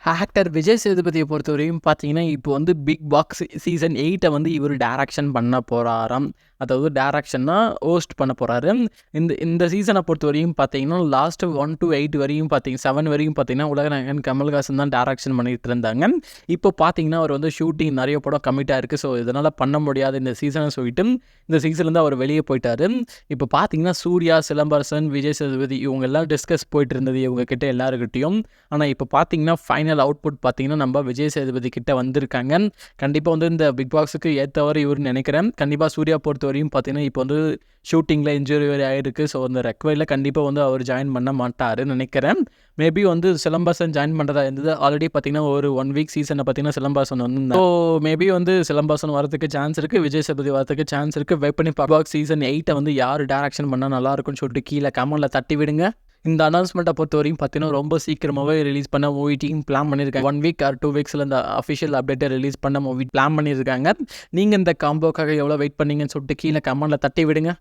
Actor Vijay சேதுபதியை பொறுத்தவரையும் பார்த்தீங்கன்னா, இப்போ வந்து பிக் பாஸ் சீசன் 8 வந்து இவரு டைரக்ஷன் பண்ண போறாராம். அதாவது டைரக்ஷன்னா ஹோஸ்ட் பண்ண போறாரு. இந்த இந்த சீசனை பொறுத்தவரையும் பார்த்தீங்கன்னா, லாஸ்ட் 1 to 8 வரையும் 7 வரையும் பார்த்தீங்கன்னா, உலகநாயகன் கமல்ஹாசன் தான் டைரக்ஷன் பண்ணிட்டு இருந்தாங்க. இப்போ பார்த்தீங்கன்னா, அவர் வந்து ஷூட்டிங் நிறைய படம் கமிட் ஆயிருக்கு. ஸோ இதனால் பண்ண முடியாது இந்த சீசனை சொல்லிட்டு, இந்த சீசன்லேருந்து அவர் வெளியே போயிட்டாரு. இப்போ பார்த்தீங்கன்னா, சூர்யா, சிலம்பரசன், விஜய் சேதுபதி இவங்க எல்லாம் டிஸ்கஸ் போயிட்டு இருந்தது இவங்க கிட்ட எல்லாருக்கிட்டையும். ஆனால் இப்போ பார்த்தீங்கன்னா, ஃபைனல் அவுட்புட் பார்த்தீங்கன்னா, நம்ம விஜய் சேதுபதி கிட்ட வந்திருக்காங்க. கண்டிப்பாக வந்து இந்த பிக் பாக்ஸுக்கு ஏற்றவர் இவருன்னு நினைக்கிறேன். கண்டிப்பாக சூர்யா பொறுத்தவரையும் பார்த்தீங்கன்னா, இப்போ வந்து ஷூட்டிங்கில் இன்ஜுரி வேறு ஆகிருக்கு. ஸோ அந்த ரெக்வைரில் கண்டிப்பாக வந்து அவர் ஜாயின் பண்ண மாட்டாருன்னு நினைக்கிறேன். மேபி வந்து சிலம்பரசன் ஜாயின் பண்ணுறதா இருந்தது. ஆல்ரெடி பார்த்தீங்கன்னா, ஒரு 1 வீக் சீசனை பார்த்தீங்கன்னா சிலம்பரசன் வந்து ஸோ மேபி வந்து சிலம்பரசன் வரதுக்கு சான்ஸ் இருக்குது, விஜய் சேதுபதி வரதுக்கு சான்ஸ் இருக்குது. வெயிட் பண்ணி பிக் பாக்ஸ் சீசன் 8 வந்து யார் டைரக்ஷன் பண்ணால் நல்லாயிருக்குன்னு சொல்லிட்டு கீழே கமெண்ட்டில் தட்டி விடுங்க. இந்த அனௌன்ஸ்மெண்ட்டை பொறுத்தவரையும் பார்த்தீங்கன்னா, ரொம்ப சீக்கிரமாகவே ரிலீஸ் பண்ண மூவி டீம் பிளான் பண்ணியிருக்காங்க. 1 வீக் ஆர் 2 வீக்ஸில் இந்த அஃபிஷியல் அப்டேட்டை ரிலீஸ் பண்ண மூவி பிளான் பண்ணியிருக்காங்க. நீங்கள் இந்த காம்போக்காக எவ்வளோ வெயிட் பண்ணீங்கன்னு சொல்லிட்டு கீழே கமெண்ட்டில் தட்டி விடுங்க.